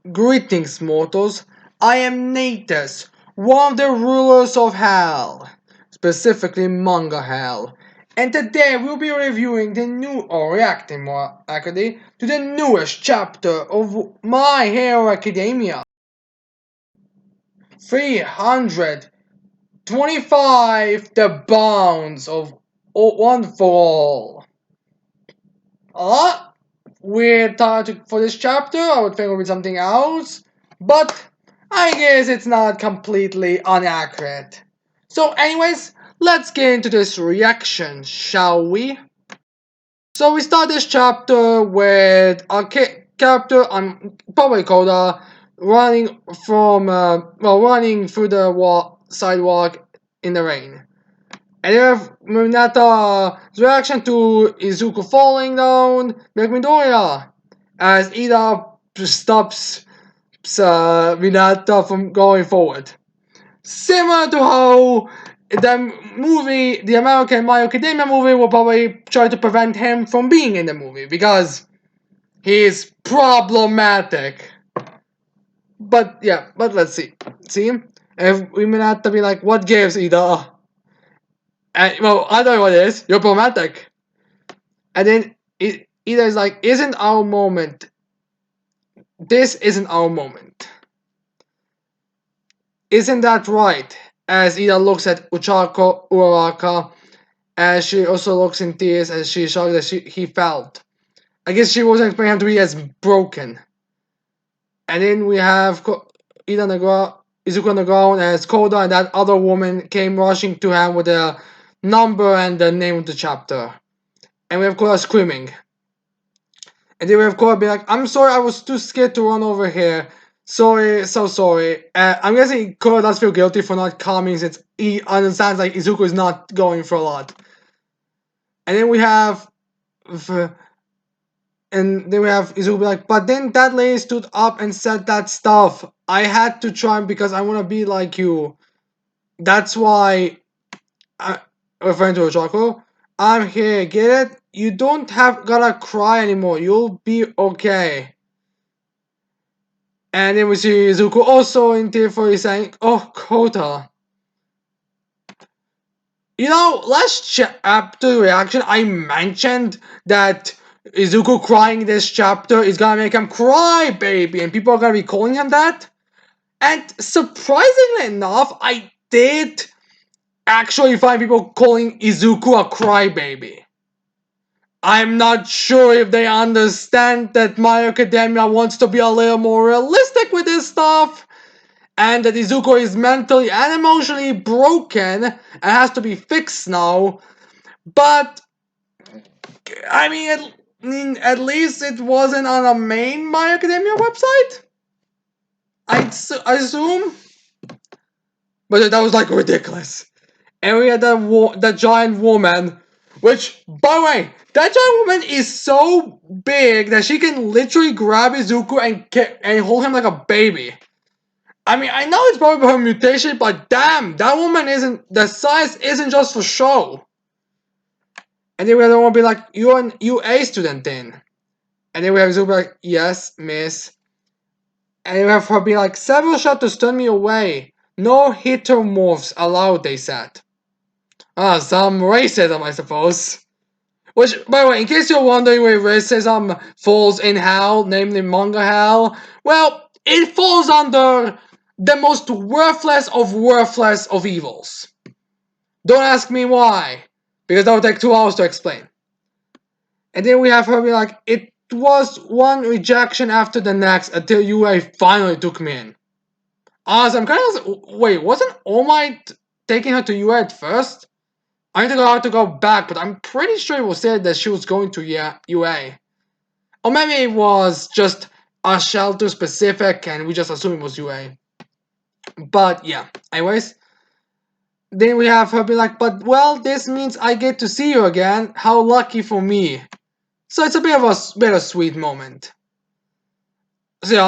Greetings, mortals. I am Natus, one of the rulers of Hell, specifically Manga Hell. And today we'll be reviewing the new, or reacting more accurately, to the newest chapter of My Hero Academia. 325, The Bounds of One for All. A lot weird title for this chapter. I would think it would be something else, but I guess it's not completely inaccurate. So, anyways, let's get into this reaction, shall we? So we start this chapter with a character, probably Koda, running running through the sidewalk in the rain. And you have Minata's reaction to Izuku falling down like Midoriya, as Ida stops Minata from going forward. Similar to how the American My Academia movie will probably try to prevent him from being in the movie because he's problematic. But yeah, but let's see. See? If we Minata be like, what gives Ida? And, well, I don't know what it is. You're problematic. And then Ida is like, isn't our moment. This isn't our moment. Isn't that right? As Ida looks at Uraraka, as she also looks in tears as she shocked that he felt. I guess she wasn't expecting him to be as broken. And then we have Izuku on the ground as Koda and that other woman came rushing to him with a number and the name of the chapter. And we have Koda screaming. And then we have Koda being like, I'm sorry, I was too scared to run over here. Sorry, so sorry. I'm guessing Koda does feel guilty for not coming since he understands like Izuku is not going for a lot. And then we have Izuku be like, but then that lady stood up and said that stuff. I had to try because I want to be like you. That's why, referring to Ochako, I'm here, get it? You don't gotta cry anymore, you'll be okay. And then we see Izuku also in tearfully saying, oh, Kota. You know, last chapter reaction, I mentioned that Izuku crying this chapter is gonna make him cry, baby, and people are gonna be calling him that. And surprisingly enough, I did actually find people calling Izuku a crybaby. I'm not sure if they understand that My Academia wants to be a little more realistic with this stuff, and that Izuku is mentally and emotionally broken and has to be fixed now. But I mean, at least it wasn't on a main My Academia website. I assume, but that was like ridiculous. And we had that giant woman, which, by the way, that giant woman is so big that she can literally grab Izuku and hold him like a baby. I mean, I know it's probably her mutation, but damn, that woman the size isn't just for show. And then we have the one be like, you're an UA student then. And then we have Izuku be like, yes, miss. And then we have her be like, several shots to stun me away. No heteromorphs allowed, they said. Some racism, I suppose. Which, by the way, in case you're wondering where racism falls in Hell, namely Manga Hell, well, it falls under the most worthless of evils. Don't ask me why, because that would take 2 hours to explain. And then we have her be like, it was one rejection after the next until UA finally took me in. I'm kind of, wait, wasn't All Might taking her to UA at first? I need to have to go back, but I'm pretty sure it was said that she was going to UA. Or maybe it was just a shelter specific and we just assumed it was UA. But yeah, anyways. Then we have her be like, but well, this means I get to see you again. How lucky for me. So it's a bit of a sweet moment. So yeah,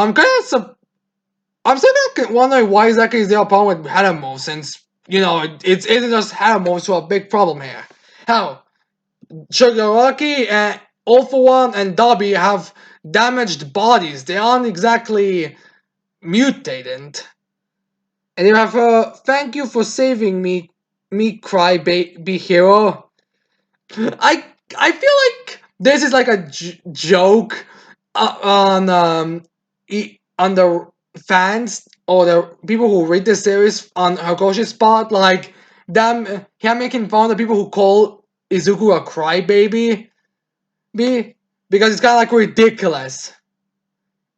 I'm still wondering why exactly is there a problem with Hadamo since, you know, it isn't just Hadamo, so a big problem here. Hell, Shigaraki All for One and Dobby have damaged bodies. They aren't exactly mutated. And you have thank you for saving me cry baby hero. I I feel like this is like a joke on on the fans or the people who read the series on Hakoshi's part, like them him making fun of the people who call Izuku a crybaby, because it's kind of like ridiculous.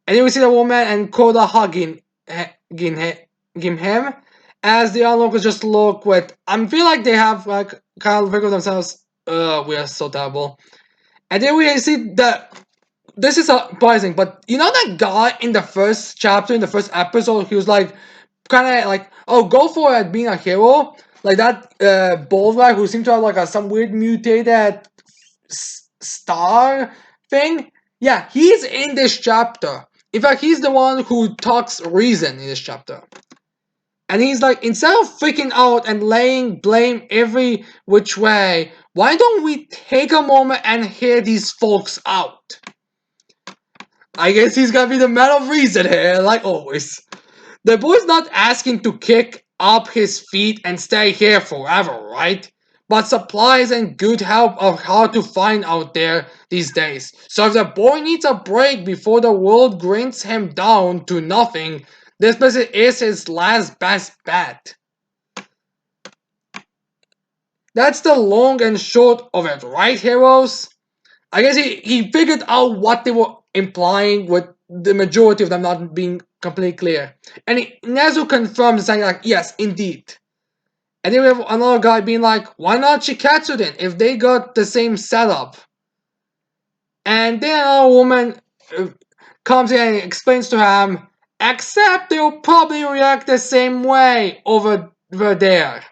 And then we see the woman and Koda hugging him as the onlookers just look with. I feel like they have like kind of think of themselves. We are so terrible. And then we see that this is surprising, but you know that guy in the first chapter, in the first episode, he was like, kind of like, oh, go for it, being a hero, like that bald guy who seemed to have like some weird mutated star thing. Yeah, he's in this chapter. In fact, he's the one who talks reason in this chapter. And he's like, instead of freaking out and laying blame every which way, why don't we take a moment and hear these folks out? I guess he's gonna be the man of reason here, like always. The boy's not asking to kick up his feet and stay here forever, right? But supplies and good help are hard to find out there these days. So if the boy needs a break before the world grinds him down to nothing, this person is his last best bet. That's the long and short of it, right, heroes? I guess he figured out what they were implying with the majority of them not being completely clear. And Nezu confirms saying like, yes, indeed. And then we have another guy being like, why not Shikatsu then, if they got the same setup? And then another woman comes in and explains to him, except they'll probably react the same way over there.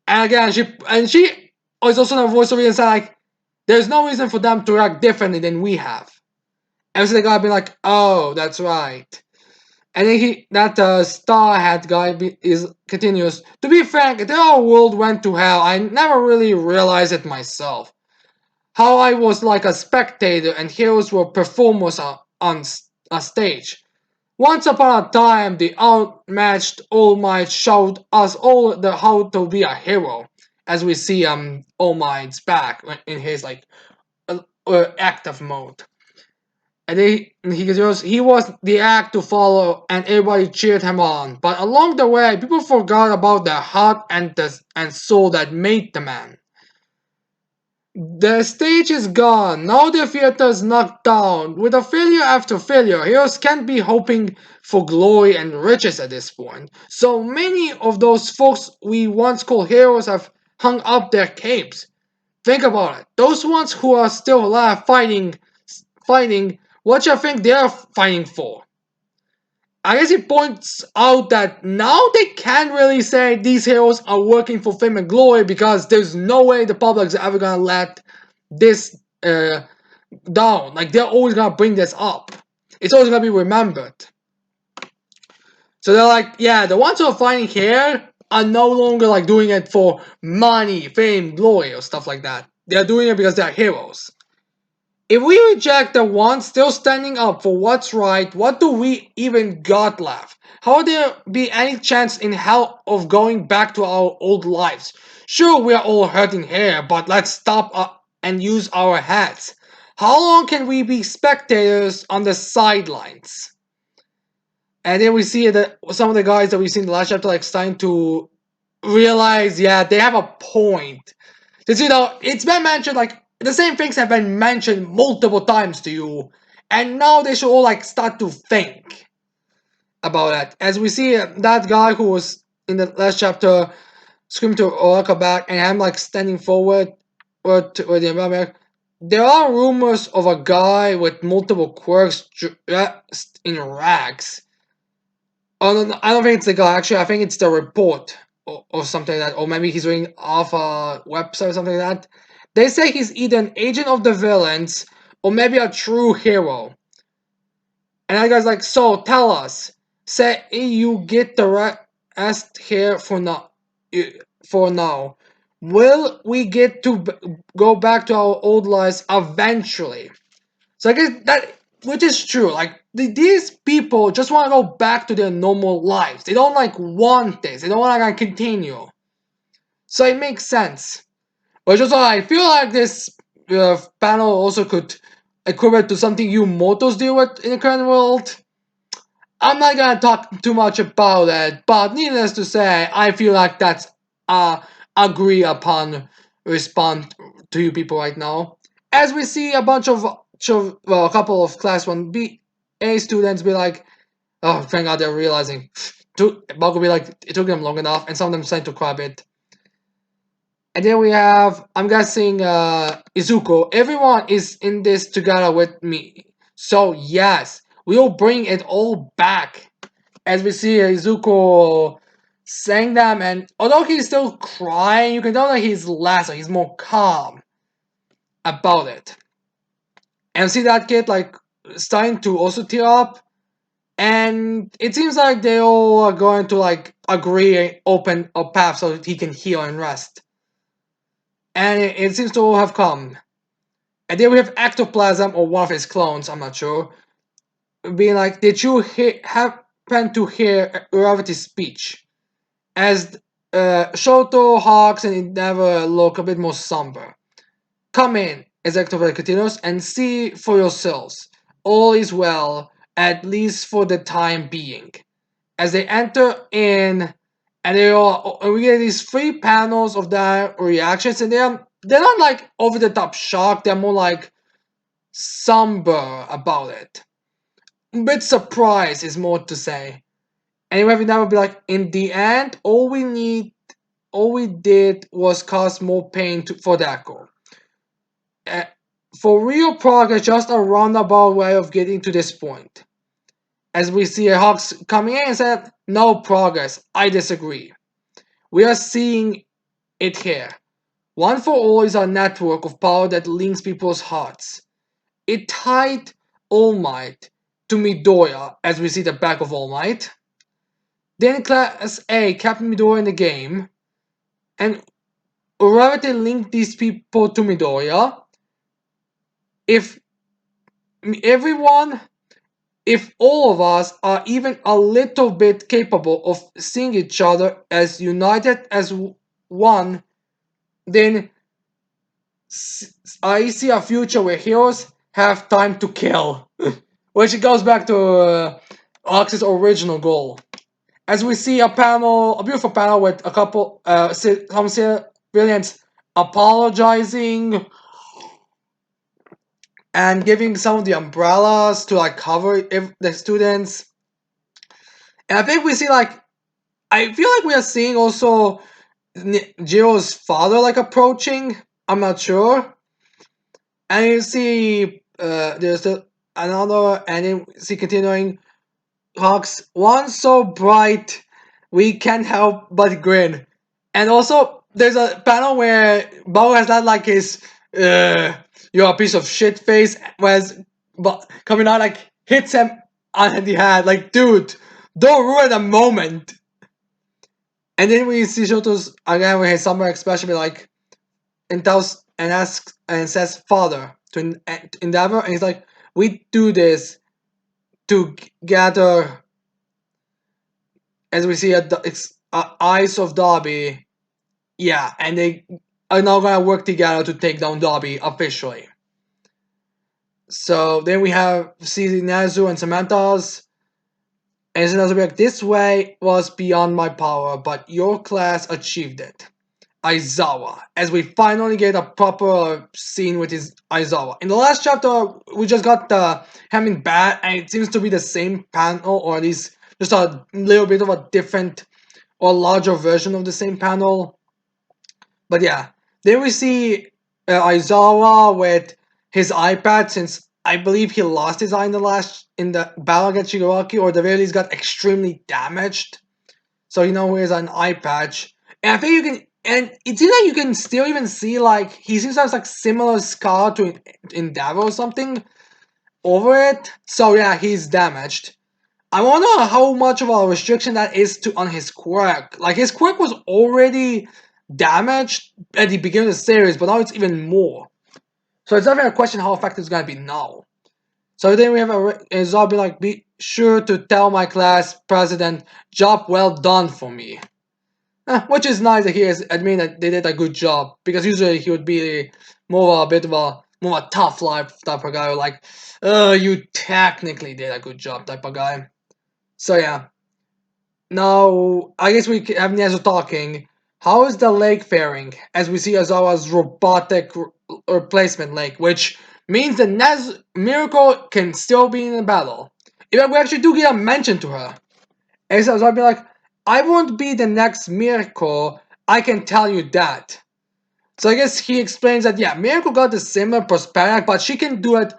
And again, she is also in a voice of reason saying like, there's no reason for them to react differently than we have. And so the guy be like, oh, that's right. And then that star hat guy continues. To be frank, if the whole world went to hell, I never really realized it myself. How I was like a spectator and heroes were performers on a stage. Once upon a time, the outmatched All Might showed us all how to be a hero. As we see All Might's back in his like active mode. And he goes, he was the act to follow, and everybody cheered him on. But along the way, people forgot about the heart and soul that made the man. The stage is gone. Now the theater's knocked down. With a failure after failure, heroes can't be hoping for glory and riches at this point. So many of those folks we once called heroes have hung up their capes. Think about it. Those ones who are still alive fighting, what you think they're fighting for? I guess he points out that now they can't really say these heroes are working for fame and glory because there's no way the public's ever gonna let this down. Like they're always gonna bring this up. It's always gonna be remembered. So they're like, yeah, the ones who are fighting here are no longer like doing it for money, fame, glory, or stuff like that. They're doing it because they're heroes. If we reject the ones still standing up for what's right, what do we even got left? How would there be any chance in hell of going back to our old lives? Sure, we are all hurting here, but let's stop and use our heads. How long can we be spectators on the sidelines? And then we see that some of the guys that we've seen in the last chapter like starting to realize, yeah, they have a point. Because it's been mentioned like the same things have been mentioned multiple times to you, and now they should all like start to think about that. As we see that guy who was in the last chapter screaming to Oraka back, and I'm like standing forward with the environment. There are rumors of a guy with multiple quirks dressed in rags. Oh, no, I don't think it's the guy. Actually, I think it's the report or something like that. Or maybe he's reading off a website or something like that. They say he's either an agent of the villains or maybe a true hero. And that guy's like, so tell us. Say you get the rest here for now. For now. will we get to go back to our old lives eventually? So I guess that, which is true. Like these people just want to go back to their normal lives. They don't like want this. They don't want to like, continue. So it makes sense. But just I feel like this panel also could equivalent to something you mortals deal with in the current world. I'm not gonna talk too much about it, but needless to say, I feel like that's a agree upon response to you people right now. As we see a bunch of, well, a couple of class 1B A students be like, oh, thank God they're realizing. Bulk will be like, it took them long enough, and some of them starting to cry a bit. And then we have, I'm guessing, Izuku. Everyone is in this together with me. So, yes, we'll bring it all back. As we see Izuku saying them, and although he's still crying, you can tell that he's less, he's more calm about it. And see that kid, like, starting to also tear up. And it seems like they all are going to, like, agree, open a path so that he can heal and rest. And it seems to all have come. And then we have Ectoplasm, or one of his clones, I'm not sure, being like, did you happen to hear Gravity's speech? As Shoto, Hawks, and Endeavor look a bit more somber. Come in, as Ectoplasm continues, and see for yourselves. All is well, at least for the time being. As they enter in, and we get these three panels of their reactions, and they're not like over the top shocked, they're more like somber about it. A bit surprised is more to say. And you have never be like, in the end, all we did was cause more pain for Deco. Uh, for real progress, just a roundabout way of getting to this point. As we see a Hawks coming in and said, no progress, I disagree. We are seeing it here. One for All is a network of power that links people's hearts. It tied All Might to Midoriya, as we see the back of All Might. Then Class A kept Midoriya in the game, and wherever they linked these people to Midoriya, if everyone, if all of us are even a little bit capable of seeing each other as united as one, then I see a future where heroes have time to kill. Which goes back to Ox's original goal. As we see a panel, a beautiful panel with a couple, some civilians apologizing and giving some of the umbrellas to like cover the students. And I think we see like, I feel like we are seeing also Jiro's father like approaching. I'm not sure. And you see there's another, and then you see continuing Hawks, one so bright we can't help but grin. And also, there's a panel where Bao has that like his you're a piece of shit face, whereas but coming out like hits him on the head, like dude, don't ruin the moment. And then we see Shoto's again with his summer expression be like and tells and asks and says father to Endeavor, and he's like, we do this to gather, as we see at it's Eyes of Dobby, yeah, and they are now gonna work together to take down Dobby officially. So then we have see Nazu and Samantha's, and Samantha be like, this way was beyond my power, but your class achieved it. Aizawa, as we finally get a proper scene with his Aizawa. In the last chapter, we just got him in bad, and it seems to be the same panel, or at least just a little bit of a different or larger version of the same panel. But yeah, then we see Aizawa with his iPad, since I believe he lost his eye in the battle against Shigaraki, or the very least got extremely damaged. So he now wears an eye patch, and I think you can. And it seems like you can still even see like he seems to have like similar scar to Endeavor or something over it. So yeah, he's damaged. I wonder how much of a restriction that is to on his quirk. Like his quirk was already damage at the beginning of the series, but now it's even more. So it's definitely a question how effective it's gonna be now. So then we have a zombie like, be sure to tell my class president, job well done for me. Which is nice that he is admitting that they did a good job, because usually he would be more of a bit of a more of a tough life type of guy, like, you technically did a good job type of guy. So yeah. Now I guess we have Nezu talking. How is the lake faring? As we see Azawa's robotic replacement lake, which means the Nez Miracle can still be in the battle. In fact, we actually do get a mention to her. And so I'll be like, I won't be the next Miracle, I can tell you that. So I guess he explains that, yeah, Miracle got the similar prosperity, but she can do it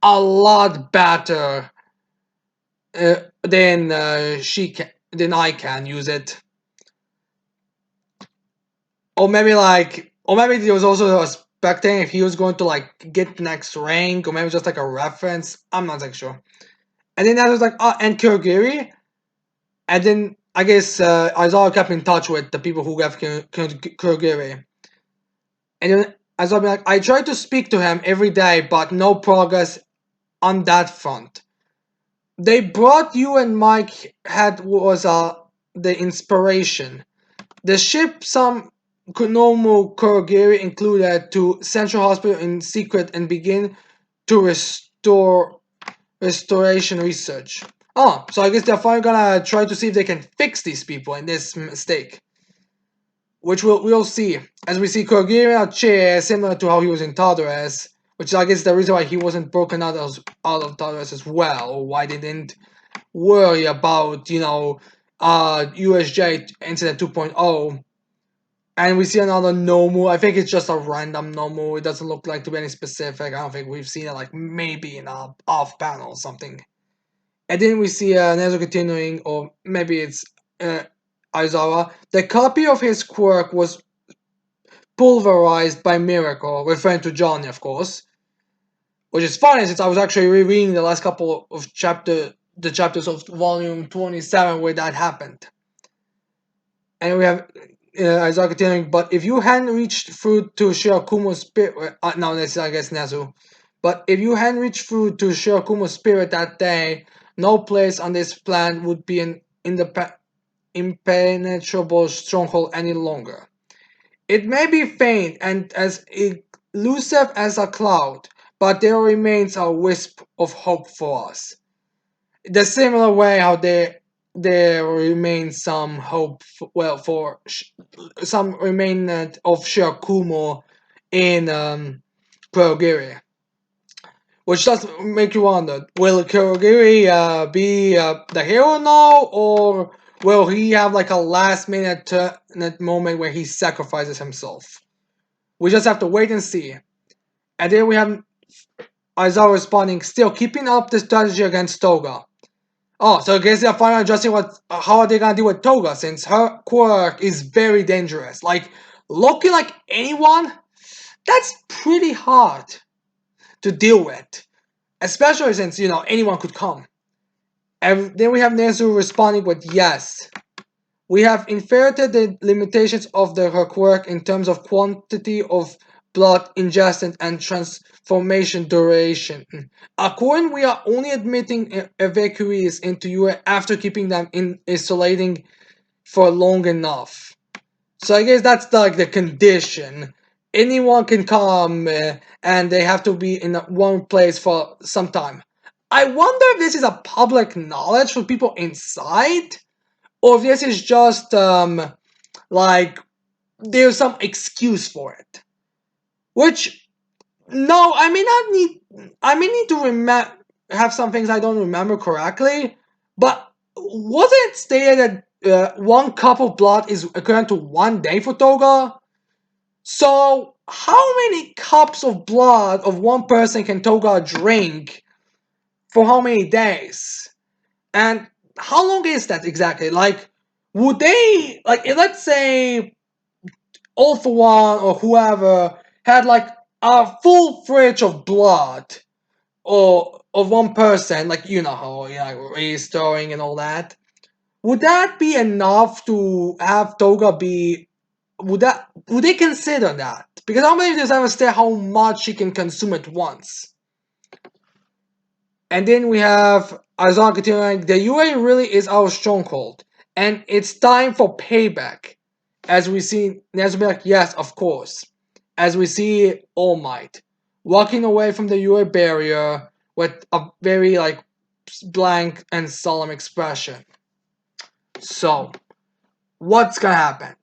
a lot better than I can use it. Or maybe he was also expecting if he was going to like get the next rank, or maybe just like a reference. I'm not like sure. And then I was like, oh, and Kurogiri. And then I guess Aizawa kept in touch with the people who have Kurogiri. And then Aizawa be like, I tried to speak to him every day, but no progress on that front. They brought you and Mike had was the inspiration. The ship some Konomu Kurogiri included to Central Hospital in secret and begin to restoration research. Oh, so I guess they're finally gonna try to see if they can fix these people in this mistake. Which we'll see. As we see Kurogiri in a chair similar to how he was in Tartarus, which I guess is the reason why he wasn't broken out of Tartarus as well, or why they didn't worry about, USJ Incident 2.0. And we see another Nomu. I think it's just a random Nomu. It doesn't look like to be any specific. I don't think we've seen it like maybe in a off panel or something. And then we see Nezu continuing, or maybe it's Aizawa. The copy of his quirk was pulverized by Miracle, referring to Johnny, of course. Which is funny since I was actually rereading the last couple of the chapters of volume 27 where that happened. And we have Aizawa continuing, but if you hadn't reached through to Shirakumo's spirit, no, that's I guess Nezu. But if you hadn't reached through to Shirakumo's spirit that day, no place on this planet would be an impenetrable stronghold any longer. It may be faint and as elusive as a cloud, but there remains a wisp of hope for us. The similar way how there remains some hope for some remnant of Shirakumo in Kurogiri. Which does make you wonder, will Kurogiri be the hero now, or will he have like a last minute moment where he sacrifices himself? We just have to wait and see. And then we have Aizawa responding, still keeping up the strategy against Toga. Oh, so I guess they're finally adjusting how are they gonna deal with Toga, since her quirk is very dangerous. Like, looking like anyone, that's pretty hard to deal with. Especially since, anyone could come. And then we have Nezu responding with yes. We have inferred the limitations of her quirk in terms of quantity of blood ingested and transformation duration. According, we are only admitting evacuees into UA after keeping them in isolating for long enough. So I guess that's the condition. Anyone can come and they have to be in one place for some time. I wonder if this is a public knowledge for people inside, or if this is just like there's some excuse for it. Which no, I may need to have some things I don't remember correctly, but wasn't it stated that one cup of blood is equivalent to 1 day for Toga? So how many cups of blood of one person can Toga drink for how many days? And how long is that exactly? Like, would they let's say All for One or whoever had like a full fridge of blood or of one person, like how restoring and all that. Would that be enough to have Toga be would they consider that? Because I don't believe there's ever state how much she can consume at once. And then we have Azar continuing, the UA really is our stronghold, and it's time for payback. As we see Nezumi like, yes, of course. As we see All Might walking away from the UA barrier with a very like blank and solemn expression. So, what's gonna happen?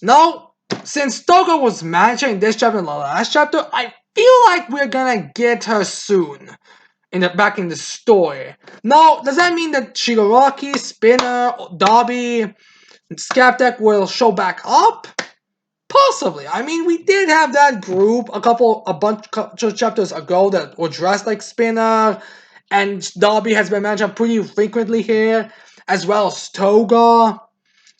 Now, since Togo was mentioned in this chapter and the last chapter, I feel like we're gonna get her soon back in the story. Now, does that mean that Shigaraki, Spinner, Dobby, Skaptek will show back up? Possibly. I mean, we did have that group a bunch of chapters ago that were dressed like Spinner, and Dobby has been mentioned pretty frequently here, as well as Toga.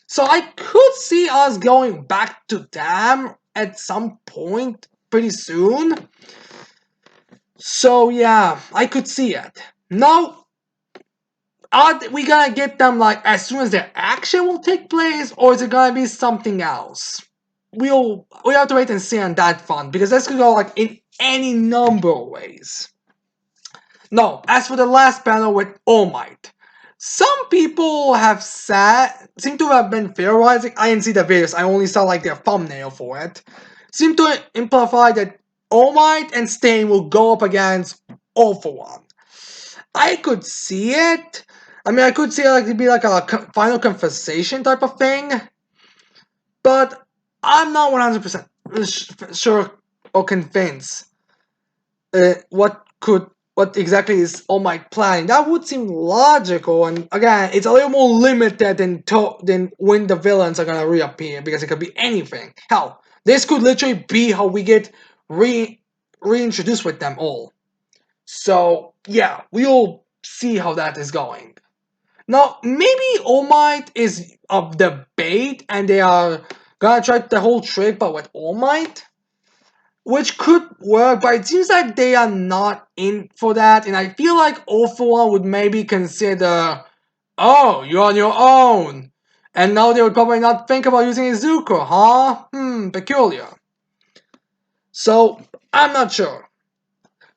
So I could see us going back to them at some point pretty soon. So yeah, I could see it. Now, are we gonna get them like as soon as their action will take place, or is it gonna be something else? We have to wait and see on that front because this could go like in any number of ways. No, as for the last panel with All Might, some people have seem to have been theorizing. I didn't see the videos. I only saw like their thumbnail for it. Seem to imply that All Might and Stain will go up against All for One. I could see it. I mean, I could see it like to be like a final conversation type of thing, but I'm not 100% sure or convinced what exactly is All Might planning. That would seem logical, and again, it's a little more limited than when the villains are gonna reappear because it could be anything. Hell, this could literally be how we get reintroduced with them all. So yeah, we'll see how that is going. Now, maybe All Might is of the bait and they are gonna try the whole trick but with All Might, which could work, but it seems like they are not in for that, and I feel like All for One would maybe consider, oh, you're on your own, and now they would probably not think about using Izuku, huh? Peculiar. So, I'm not sure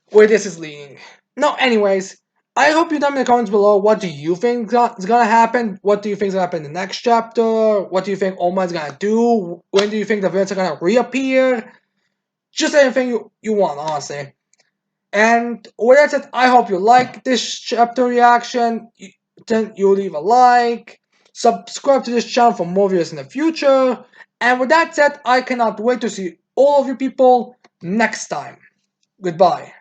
where this is leading. No, anyways, I hope you tell me in the comments below what do you think is gonna happen? What do you think is gonna happen in the next chapter? What do you think Oma is gonna do? When do you think the villains are gonna reappear? Just anything you want, honestly. And with that said, I hope you like this chapter reaction. Then you leave a like, subscribe to this channel for more videos in the future. And with that said, I cannot wait to see all of you people next time. Goodbye.